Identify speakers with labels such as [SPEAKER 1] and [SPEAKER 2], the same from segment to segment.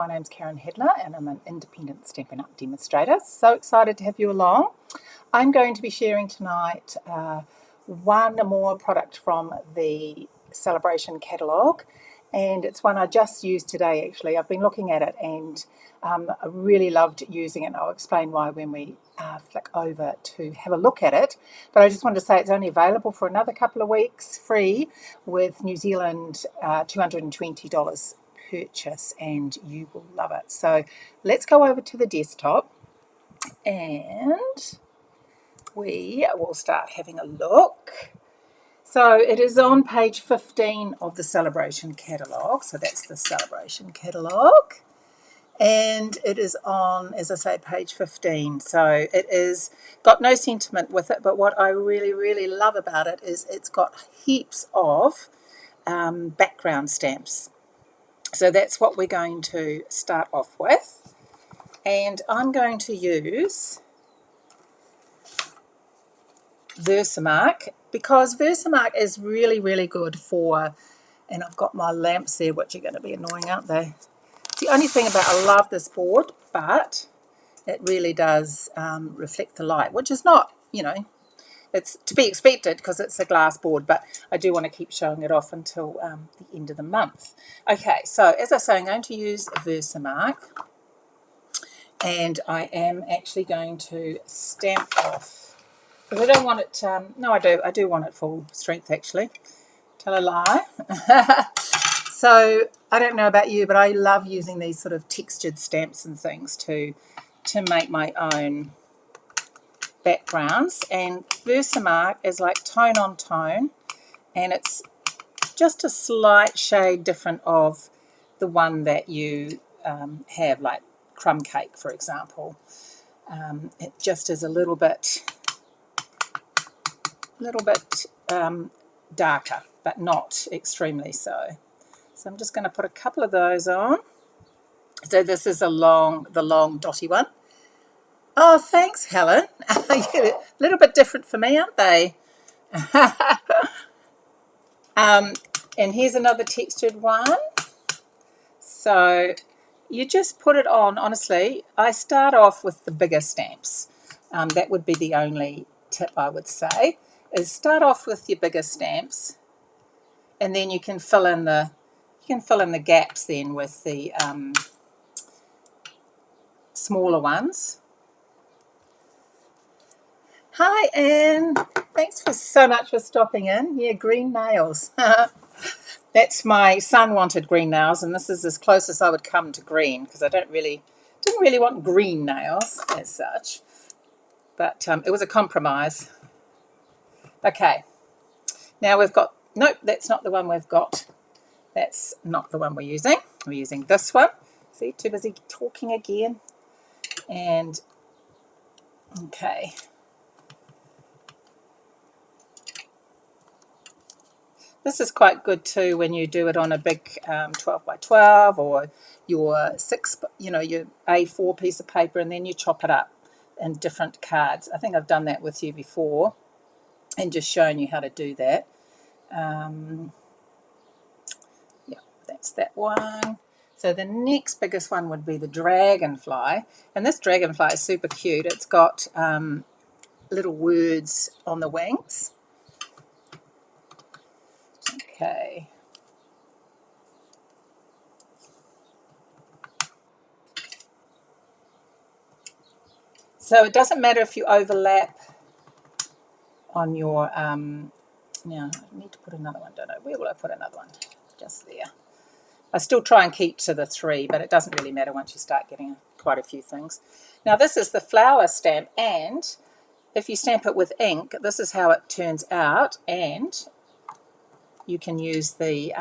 [SPEAKER 1] My name's Karen Hedler and I'm an independent Stampin' Up! Demonstrator. So excited to have you along. I'm going to be sharing tonight one more product from the Celebration catalogue, and it's one I just used today actually. I've been looking at it and I really loved using it, and I'll explain why when we flick over to have a look at it. But I just wanted to say it's only available for another couple of weeks free with New Zealand $220 purchase, and you will love it. So let's go over to the desktop and we will start having a look. So it is on page 15 of the Celebration catalogue. So that's the Celebration catalogue. And it is on, as I say, page 15. So it is got no sentiment with it, but what I really, really love about it is it's got heaps of background stamps. So that's what we're going to start off with. And I'm going to use Versamark because Versamark is really, really good for, and I've got my lamps there, which are going to be annoying, aren't they? The only thing about, I love this board, but it really does reflect the light, which is not, it's to be expected because it's a glass board, but I do want to keep showing it off until the end of the month. Okay, so as I say, I'm going to use Versamark, and I am actually going to stamp off, because I don't want it, no I do want it full strength actually, tell a lie. So I don't know about you, but I love using these sort of textured stamps and things to make my own backgrounds, and Versamark is like tone on tone, and it's just a slight shade different of the one that you have, like crumb cake for example. It just is a little bit darker, but not extremely so. So I'm just going to put a couple of those on. So this is the long dotty one. Oh, thanks, Helen. A little bit different for me, aren't they? And here's another textured one. So you just put it on. Honestly, I start off with the bigger stamps. That would be the only tip I would say, is start off with your bigger stamps, and then you can fill in the gaps then with the smaller ones. Hi, Anne. Thanks so much for stopping in. Yeah, green nails. That's my son wanted green nails, and this is as close as I would come to green, because I didn't really want green nails as such. But it was a compromise. Okay. Now we've got, nope, that's not the one we've got. That's not the one we're using. We're using this one. See, too busy talking again. And, okay. This is quite good too when you do it on a big 12 by 12 or your your A4 piece of paper, and then you chop it up in different cards. I think I've done that with you before and just shown you how to do that. Yeah, that's that one. So the next biggest one would be the dragonfly, and this dragonfly is super cute. It's got little words on the wings. Okay. So it doesn't matter if you overlap on your, now I need to put another one, don't I? Where will I put another one? Just there. I still try and keep to the 3, but it doesn't really matter once you start getting quite a few things. Now this is the flower stamp, and if you stamp it with ink, this is how it turns out, and you can use the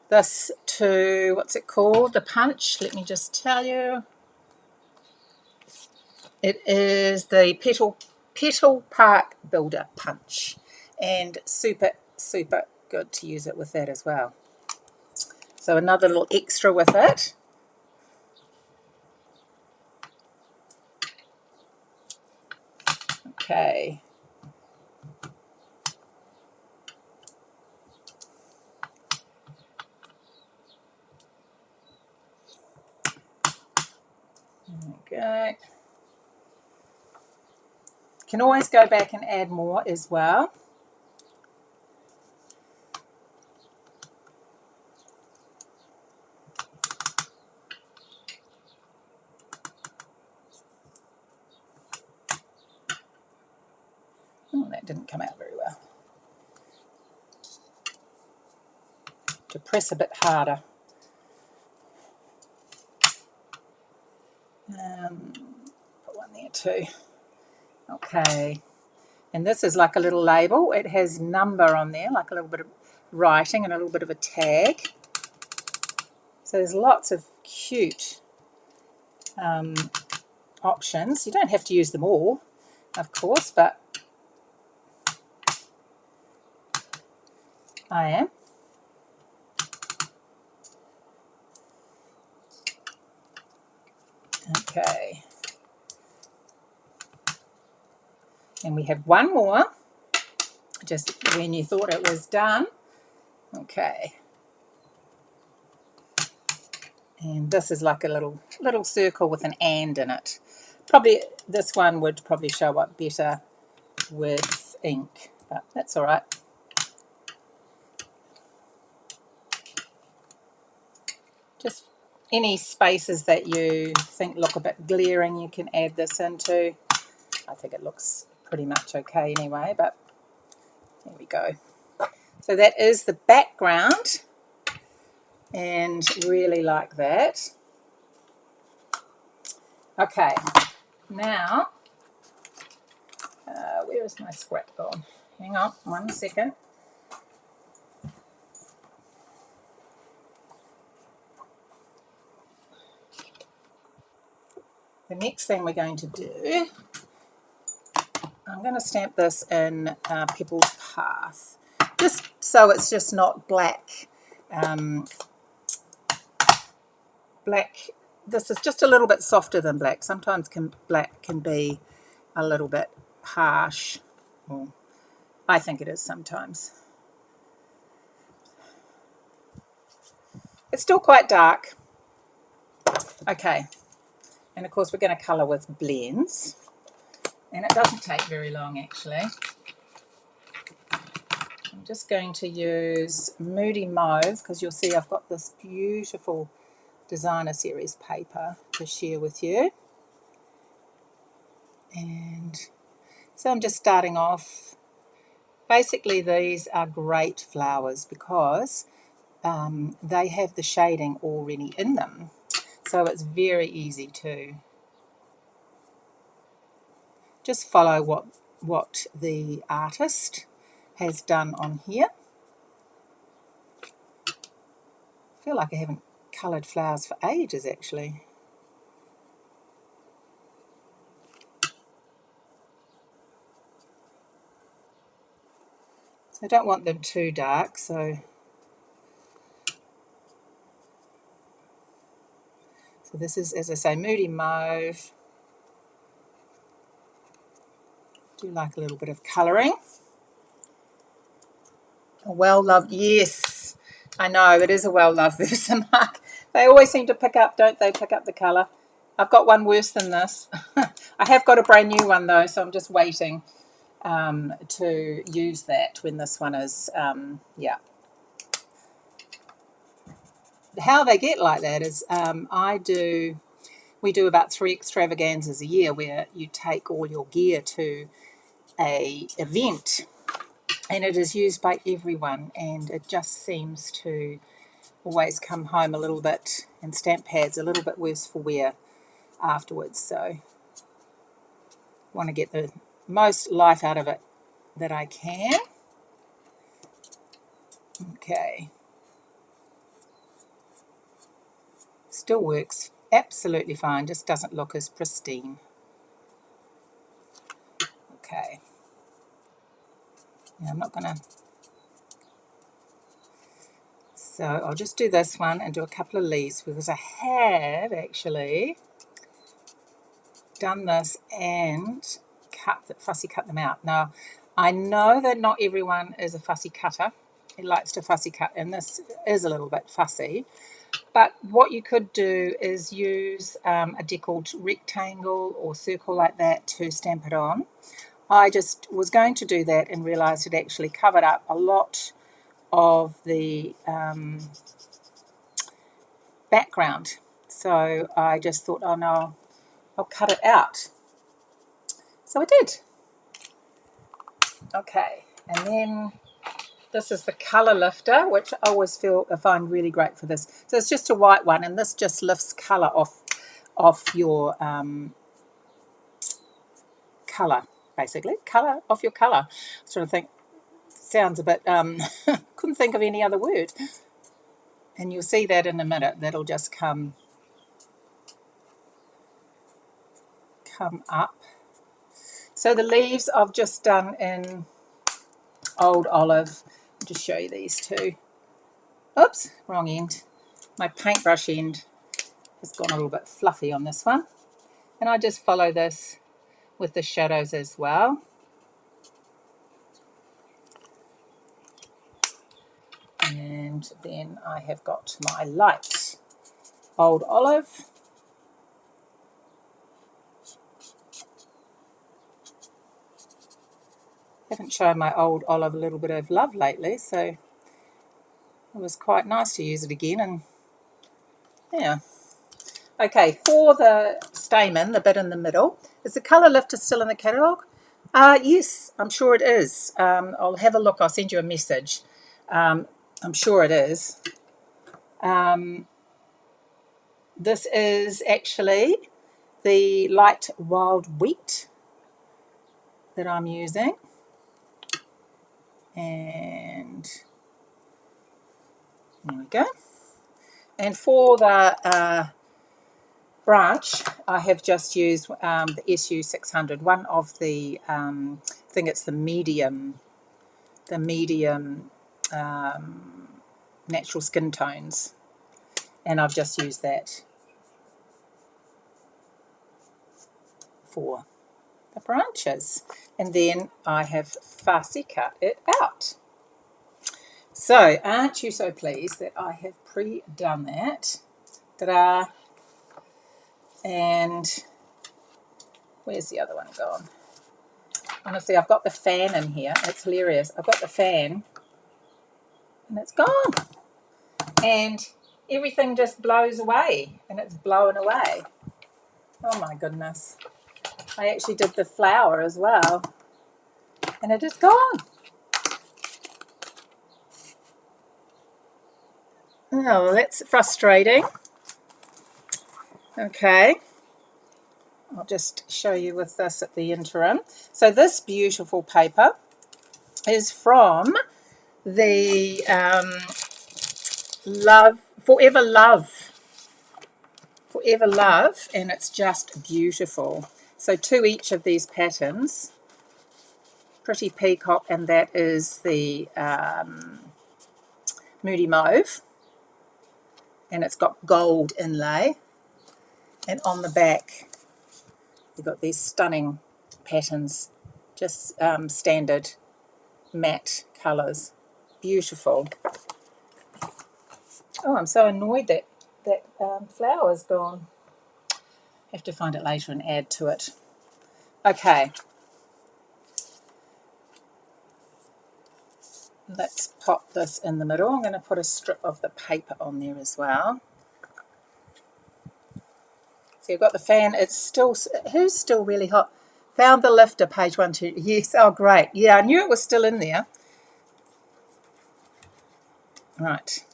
[SPEAKER 1] this to, what's it called, the punch, let me just tell you. It is the Petal Park Builder Punch, and super good to use it with that as well. So another little extra with it. Okay. Okay. Can always go back and add more as well. Oh, that didn't come out very well. To press a bit harder. Put one there too. Okay. And this is like a little label. It has number on there, like a little bit of writing and a little bit of a tag. So there's lots of cute options. You don't have to use them all, of course, but I am. Okay. And we have one more, just when you thought it was done. Okay. And this is like a little circle with an and in it. Probably this one would probably show up better with ink, but that's all right. Just any spaces that you think look a bit glaring, you can add this into. I think it looks pretty much okay anyway, but there we go. So that is the background, and really like that. Okay, now, where is my scrap gone? Hang on 1 second. The next thing we're going to do, I'm going to stamp this in Pebbles Path, just so it's just not black. Black. This is just a little bit softer than black. Sometimes black can be a little bit harsh. Well, I think it is sometimes. It's still quite dark. Okay. And of course we're going to colour with blends. And it doesn't take very long actually. I'm just going to use Moody Mauve because you'll see I've got this beautiful designer series paper to share with you. And so I'm just starting off. Basically these are great flowers because they have the shading already in them. So it's very easy to just follow what the artist has done on here. I feel like I haven't coloured flowers for ages actually. So I don't want them too dark, so this is, as I say, Moody Mauve. Do like a little bit of colouring. A well-loved, yes. I know, it is a well-loved Versamark. They always seem to pick up, don't they, pick up the colour. I've got one worse than this. I have got a brand new one though, so I'm just waiting to use that when this one is, yeah. How they get like that is we do about 3 extravaganzas a year where you take all your gear to a event and it is used by everyone, and it just seems to always come home a little bit, and stamp pads a little bit worse for wear afterwards. So I want to get the most life out of it that I can. Okay. Still works absolutely fine, just doesn't look as pristine. Okay. Now I'm not going to... So I'll just do this one and do a couple of leaves because I have actually done this and fussy cut them out. Now, I know that not everyone is a fussy cutter. It likes to fussy cut, and this is a little bit fussy. But what you could do is use a deckled rectangle or circle like that to stamp it on. I just was going to do that and realised it actually covered up a lot of the background. So I just thought, oh no, I'll cut it out. So I did. Okay, and then this is the colour lifter, which I always find really great for this. So it's just a white one, and this just lifts colour off your colour, basically. Colour off your colour. I was trying to think. Sounds a bit, couldn't think of any other word. And you'll see that in a minute. That'll just come up. So the leaves I've just done in Old Olive. I'll just show you these two. Oops, wrong end. My paintbrush end has gone a little bit fluffy on this one. And I just follow this with the shadows as well. And then I have got my light Old Olive. Haven't shown my Old Olive a little bit of love lately, so it was quite nice to use it again. And yeah. Okay, for the stamen, the bit in the middle, is the colour lifter still in the catalogue? Yes, I'm sure it is. I'll have a look. I'll send you a message. I'm sure it is. This is actually the light wild wheat that I'm using. And there we go. And for the branch, I have just used the SU600, one of the, I think it's the medium natural skin tones, and I've just used that for the branches. And then I have fussy cut it out. So aren't you so pleased that I have pre-done that? Ta-da! And where's the other one gone? Honestly, I've got the fan in here. It's hilarious. I've got the fan and it's gone. And everything just blows away, and it's blowing away. Oh my goodness. I actually did the flower as well, and it is gone. Oh, that's frustrating. Okay. I'll just show you with this at the interim. So this beautiful paper is from the Forever Love, and it's just beautiful. So two each of these patterns. Pretty Peacock, and that is the Moody Mauve, and it's got gold inlay. And on the back, you've got these stunning patterns, just standard matte colours. Beautiful. Oh, I'm so annoyed that flower's gone. Have to find it later and add to it. Okay. Let's pop this in the middle. I'm going to put a strip of the paper on there as well. So you've got the fan. It's still, who's still really hot? Found the lifter, page 1, 2. Yes, oh great. Yeah, I knew it was still in there. Right.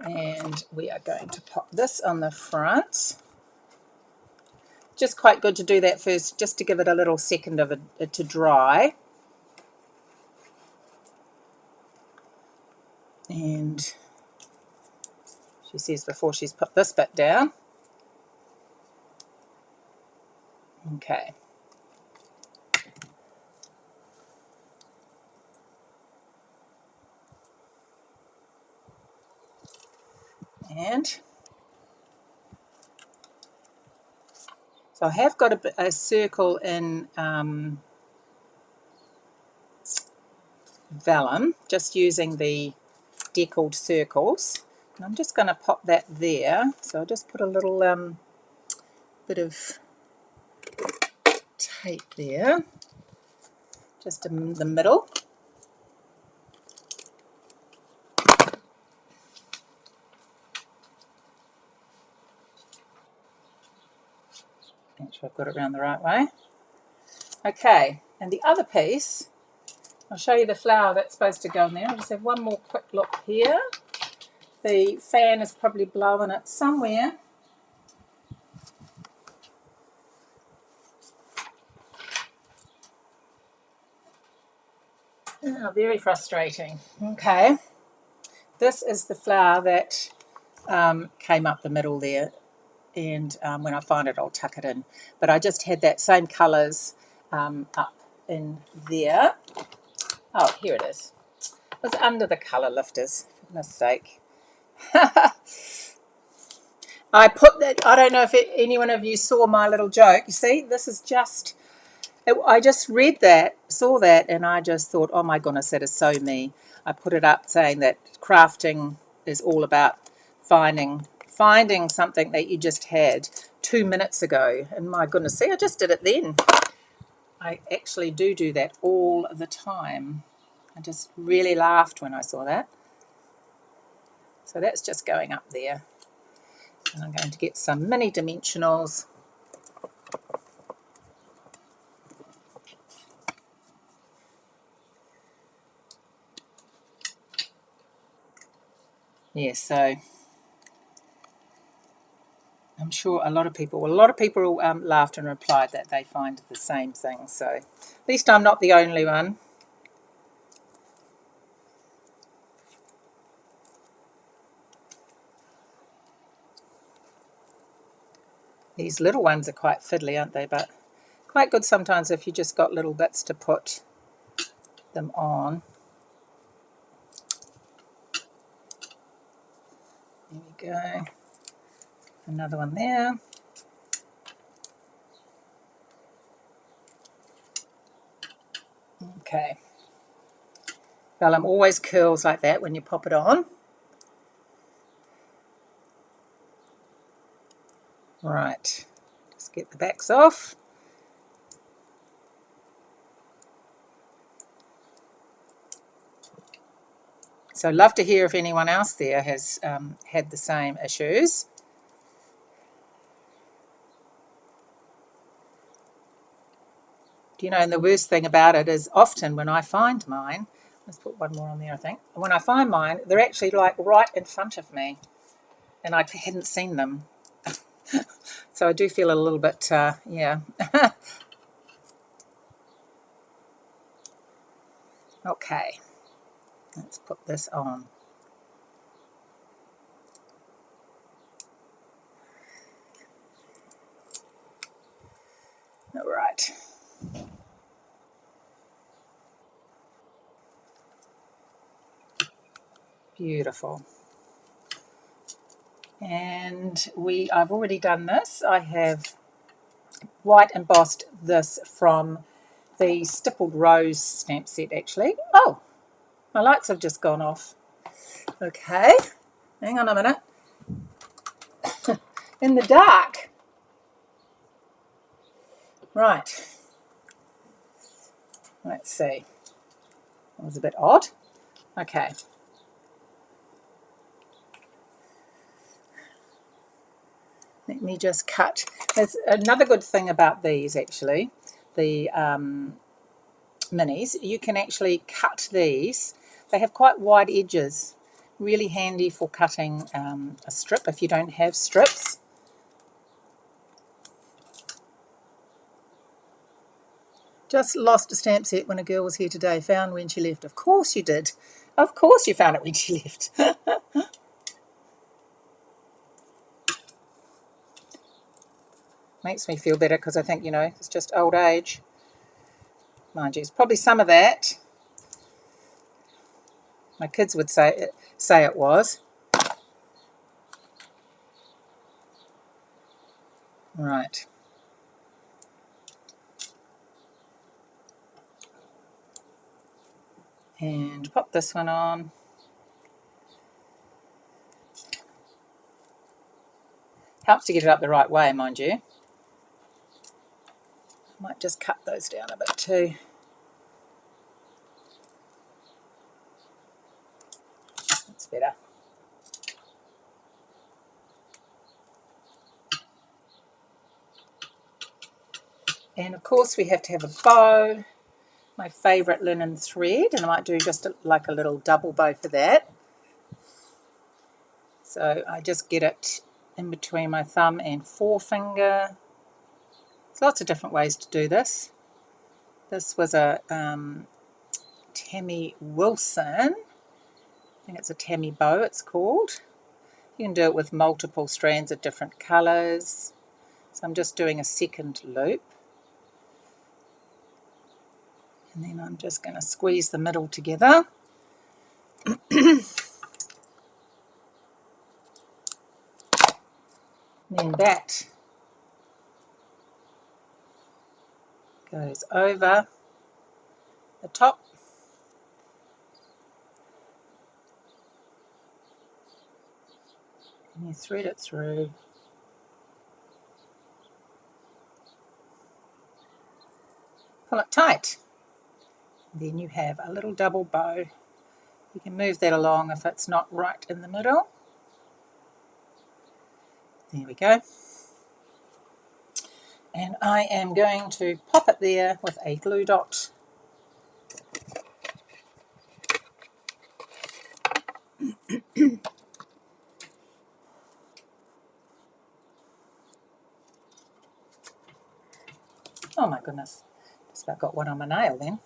[SPEAKER 1] And we are going to pop this on the front. Just quite good to do that first, just to give it a little second of it to dry. And she says before she's put this bit down. Okay. And so I have got a circle in vellum, just using the deckled circles. And I'm just going to pop that there. So I'll just put a little bit of tape there, just in the middle. Make sure I've got it around the right way. Okay, and the other piece, I'll show you the flower that's supposed to go in there. I'll just have one more quick look here. The fan is probably blowing it somewhere. Oh, very frustrating. Okay, this is the flower that came up the middle there, and when I find it I'll tuck it in. But I just had that same colours up in there. Oh, here it is. It was under the colour lifters, for goodness sake. I put that, I don't know if anyone of you saw my little joke. You see, this is just, I just read that, saw that, and I just thought, oh my goodness, that is so me. I put it up saying that crafting is all about finding something that you just had 2 minutes ago. And my goodness, see, I just did it then. I actually do that all the time. I just really laughed when I saw that. So that's just going up there. And I'm going to get some mini dimensionals. Yeah, so I'm sure a lot of people laughed and replied that they find the same thing. So at least I'm not the only one. These little ones are quite fiddly, aren't they? But quite good sometimes if you just got little bits to put them on. There we go. Another one there. Okay. Vellum always curls like that when you pop it on. Right. Just get the backs off. So love to hear if anyone else there has had the same issues. You know, and the worst thing about it is often when I find mine, let's put one more on there, I think. When I find mine, they're actually like right in front of me and I hadn't seen them. So I do feel a little bit, yeah. Okay, let's put this on. All right. Beautiful. And I've already done this. I have white embossed this from the Stippled Rose stamp set, actually. Oh, my lights have just gone off. Okay, hang on a minute. In the dark. Right. Let's see. That was a bit odd. Okay. Let me just cut. There's another good thing about these, actually, the minis. You can actually cut these. They have quite wide edges. Really handy for cutting a strip if you don't have strips. Just lost a stamp set when a girl was here today. Found when she left. Of course you did. Of course you found it when she left. Makes me feel better because I think, you know, it's just old age. Mind you, it's probably some of that. My kids would say it was. Right. And pop this one on. Helps to get it up the right way, mind you. Might just cut those down a bit too. That's better. And of course we have to have a bow. My favourite linen thread, and I might do just like a little double bow for that. So I just get it in between my thumb and forefinger. There's lots of different ways to do this. This was a Tammy Wilson. I think it's a Tammy bow it's called. You can do it with multiple strands of different colours. So I'm just doing a second loop. And then I'm just going to squeeze the middle together. Then that goes over the top. And you thread it through. Pull it tight. Then you have a little double bow. You can move that along if it's not right in the middle. There we go. And I am going to pop it there with a glue dot. Oh my goodness, just about got one on my nail then.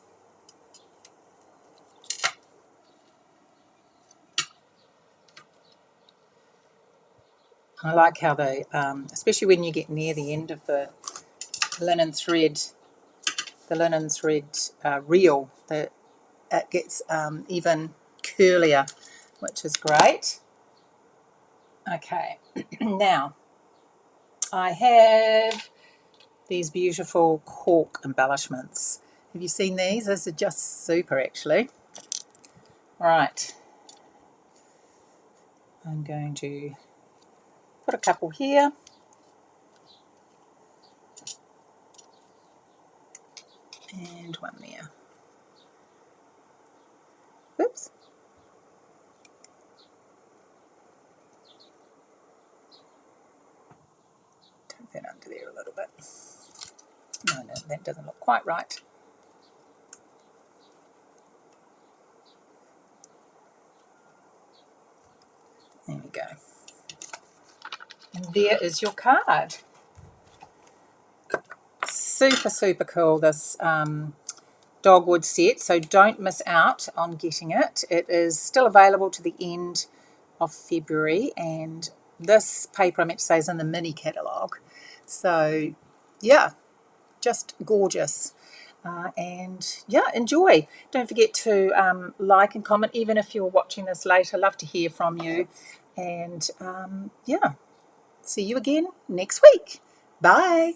[SPEAKER 1] I like how they, especially when you get near the end of the linen thread reel, that it gets even curlier, which is great. Okay, now I have these beautiful cork embellishments. Have you seen these? These are just super actually. Right, I'm going to put a couple here. And one there. Oops. Tuck that under there a little bit. No, that doesn't look quite right. There we go. And there is your card. Super, super cool, this Dogwood set, so don't miss out on getting it. It is still available to the end of February, and this paper, I meant to say, is in the mini catalogue. So, yeah, just gorgeous. And yeah, enjoy. Don't forget to like and comment, even if you're watching this later. Love to hear from you. And yeah, see you again next week. Bye.